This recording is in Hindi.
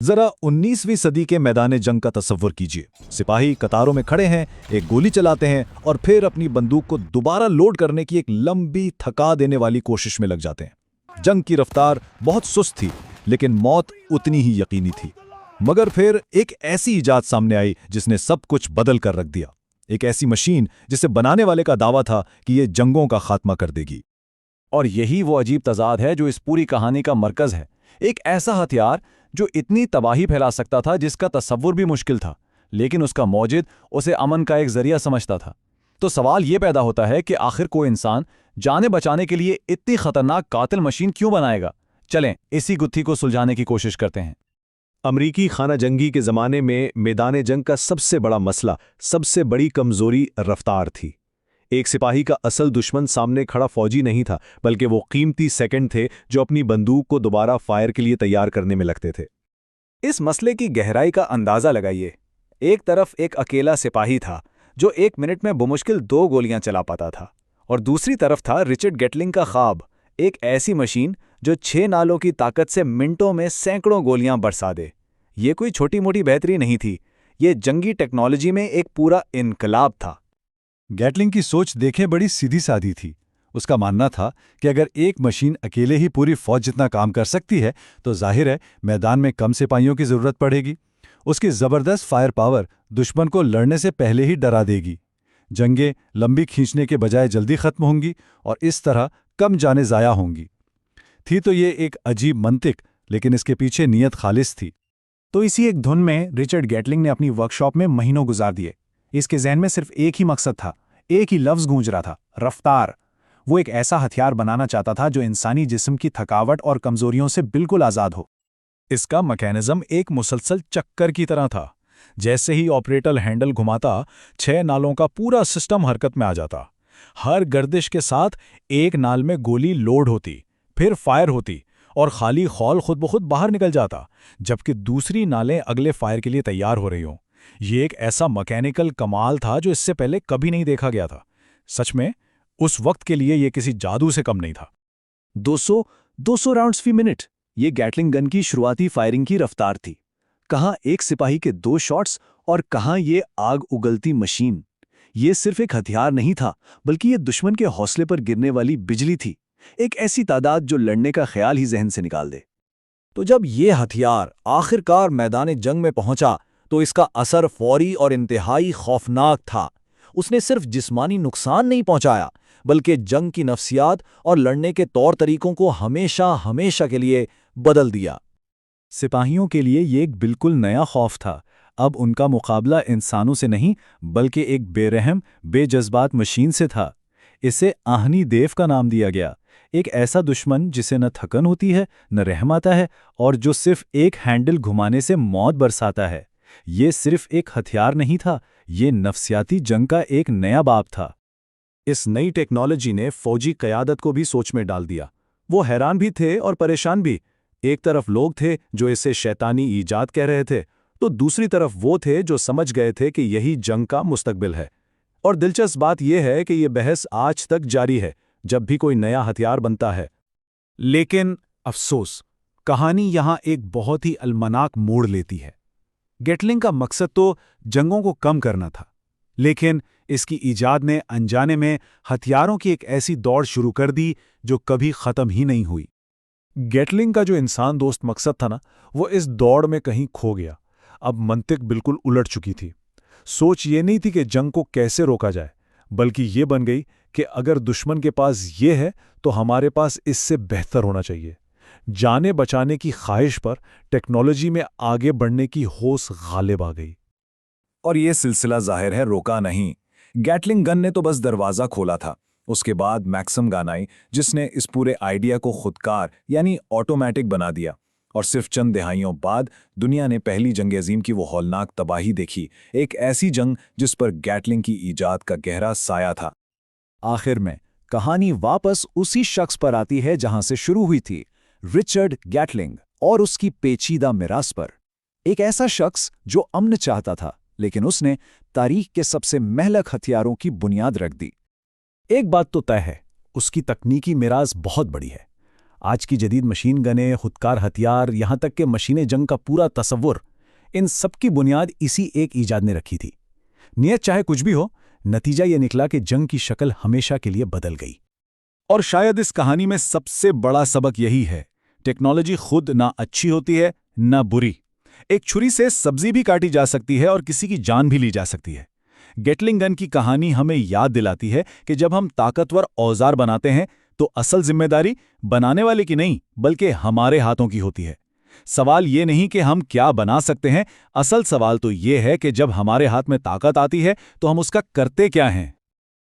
जरा 19वीं सदी के मैदान जंग का तसव्वुर कीजिए। सिपाही कतारों में खड़े हैं, एक गोली चलाते हैं और फिर अपनी बंदूक को दोबारा लोड करने की एक लंबी थका देने वाली कोशिश में लग जाते हैं। जंग की रफ्तार बहुत सुस्त थी, लेकिन मौत उतनी ही यकीनी थी। मगर फिर एक ऐसी इजाद सामने आई जिसने सब कुछ बदल कर रख दिया। एक ऐसी मशीन जिसे बनाने वाले का दावा था कि ये जंगों का खात्मा कर देगी। और यही वो अजीब तज़ाद है जो इस पूरी कहानी का मरकज़ है। एक ऐसा हथियार जो इतनी तबाही फैला सकता था जिसका तसव्वुर भी मुश्किल था, लेकिन उसका मौजिद उसे अमन का एक जरिया समझता था। तो सवाल ये पैदा होता है कि आखिर कोई इंसान जाने बचाने के लिए इतनी खतरनाक कातिल मशीन क्यों बनाएगा? चलें इसी गुत्थी को सुलझाने की कोशिश करते हैं। अमरीकी खाना जंगी के ज़माने में मैदान जंग का सबसे बड़ा मसला, सबसे बड़ी कमज़ोरी रफ्तार थी। एक सिपाही का असल दुश्मन सामने खड़ा फौजी नहीं था, बल्कि वो कीमती सेकंड थे जो अपनी बंदूक को दोबारा फायर के लिए तैयार करने में लगते थे। इस मसले की गहराई का अंदाज़ा लगाइए। एक तरफ एक अकेला सिपाही था जो 1 मिनट में बमुश्किल 2 गोलियां चला पाता था, और दूसरी तरफ था रिचर्ड गेटलिंग का ख्वाब, एक ऐसी मशीन जो 6 नालों की ताकत से मिनटों में सैकड़ों गोलियां बरसा दे। ये कोई छोटी मोटी बेहतरी नहीं थी, ये जंगी टेक्नोलॉजी में एक पूरा इनकलाब था। गैटलिंग की सोच देखें बड़ी सीधी सादी थी। उसका मानना था कि अगर एक मशीन अकेले ही पूरी फौज जितना काम कर सकती है तो जाहिर है मैदान में कम सिपाहियों की जरूरत पड़ेगी। उसकी जबरदस्त फायर पावर दुश्मन को लड़ने से पहले ही डरा देगी। जंगें लंबी खींचने के बजाय जल्दी खत्म होंगी और इस तरह कम जाने जाया होंगी। थी तो ये एक अजीब मंतिक, लेकिन इसके पीछे नीयत खालिस थी। तो इसी एक धुन में रिचर्ड गेटलिंग ने अपनी वर्कशॉप में महीनों गुजार दिए। इसके जहन में सिर्फ एक ही मकसद था, एक ही लफ्ज गूंज रहा था, रफ्तार। वो एक ऐसा हथियार बनाना चाहता था जो इंसानी जिस्म की थकावट और कमजोरियों से बिल्कुल आज़ाद हो। इसका मैकेनिज्म एक मुसलसल चक्कर की तरह था। जैसे ही ऑपरेटर हैंडल घुमाता, 6 नालों का पूरा सिस्टम हरकत में आ जाता। हर गर्दिश के साथ एक नाल में गोली लोड होती, फिर फायर होती और खाली खौल खुद ब खुद बाहर निकल जाता, जबकि दूसरी नालें अगले फायर के लिए तैयार हो रही हों। ये एक ऐसा मैकेनिकल कमाल था जो इससे पहले कभी नहीं देखा गया था। सच में उस वक्त के लिए ये किसी जादू से कम नहीं था। 200 राउंड्स फी मिनट, ये गैटलिंग गन की शुरुआती फायरिंग की रफ्तार थी। कहाँ एक सिपाही के 2 शॉट्स और कहाँ ये आग उगलती मशीन। ये सिर्फ एक हथियार नहीं था, बल्कि ये दुश्मन के हौसले पर गिरने वाली बिजली थी, एक ऐसी तादाद जो लड़ने का ख्याल ही जहन से निकाल दे। तो जब ये हथियार आखिरकार मैदान जंग में पहुंचा तो इसका असर फौरी और इंतहाई खौफनाक था। उसने सिर्फ जिस्मानी नुकसान नहीं पहुंचाया, बल्कि जंग की नफ्सियात और लड़ने के तौर तरीकों को हमेशा हमेशा के लिए बदल दिया। सिपाहियों के लिए ये एक बिल्कुल नया खौफ था। अब उनका मुकाबला इंसानों से नहीं, बल्कि एक बेरहम, बेजज्बात मशीन से था। इसे आहनी देव का नाम दिया गया। एक ऐसा दुश्मन जिसे न थकन होती है, न रहम आता है, और जो सिर्फ एक हैंडल घुमाने से मौत बरसाता है। ये सिर्फ एक हथियार नहीं था, ये नफ्सियाती जंग का एक नया बाब था। इस नई टेक्नोलॉजी ने फौजी क़यादत को भी सोच में डाल दिया। वो हैरान भी थे और परेशान भी। एक तरफ लोग थे जो इसे शैतानी ईजाद कह रहे थे, तो दूसरी तरफ वो थे जो समझ गए थे कि यही जंग का मुस्तकबिल है। और दिलचस्प बात यह है कि यह बहस आज तक जारी है, जब भी कोई नया हथियार बनता है। लेकिन अफसोस, कहानी यहां एक बहुत ही अलमनाक मोड़ लेती है। गेटलिंग का मकसद तो जंगों को कम करना था, लेकिन इसकी ईजाद ने अनजाने में हथियारों की एक ऐसी दौड़ शुरू कर दी जो कभी खत्म ही नहीं हुई। गेटलिंग का जो इंसान दोस्त मकसद था ना, वो इस दौड़ में कहीं खो गया। अब मंतिक बिल्कुल उलट चुकी थी। सोच ये नहीं थी कि जंग को कैसे रोका जाए, बल्कि ये बन गई कि अगर दुश्मन के पास ये है तो हमारे पास इससे बेहतर होना चाहिए। जाने बचाने की ख्वाहिश पर टेक्नोलॉजी में आगे बढ़ने की होश गालिब आ गई। और ये सिलसिला जाहिर है रोका नहीं। गैटलिंग गन ने तो बस दरवाज़ा खोला था। उसके बाद मैक्सम गन आई, जिसने इस पूरे आइडिया को खुदकार यानी ऑटोमेटिक बना दिया। और सिर्फ चंद दहाइयों बाद दुनिया ने पहली जंग अजीम की वो हौलनाक तबाही देखी, एक ऐसी जंग जिस पर गैटलिंग की ईजाद का गहरा साया था। आखिर में कहानी वापस उसी शख्स पर आती है जहां से शुरू हुई थी, रिचर्ड गैटलिंग और उसकी पेचीदा मिरास पर। एक ऐसा शख्स जो अमन चाहता था, लेकिन उसने तारीख के सबसे महलक हथियारों की बुनियाद रख दी। एक बात तो तय है, उसकी तकनीकी मिरास बहुत बड़ी है। आज की जदीद मशीन गनें, खुदकार हथियार, यहाँ तक कि मशीनें जंग का पूरा तसव्वुर, इन सब की बुनियाद इसी एक ईजाद ने रखी थी। नियत चाहे कुछ भी हो, नतीजा ये निकला कि जंग की शक्ल हमेशा के लिए बदल गई। और शायद इस कहानी में सबसे बड़ा सबक यही है, टेक्नोलॉजी खुद ना अच्छी होती है ना बुरी। एक छुरी से सब्जी भी काटी जा सकती है और किसी की जान भी ली जा सकती है। गेटलिंग गन की कहानी हमें याद दिलाती है कि जब हम ताकतवर औजार बनाते हैं तो असल जिम्मेदारी बनाने वाले की नहीं बल्कि हमारे हाथों की होती है। सवाल ये नहीं कि हम क्या बना सकते हैं, असल सवाल तो ये है कि जब हमारे हाथ में ताकत आती है तो हम उसका करते क्या हैं।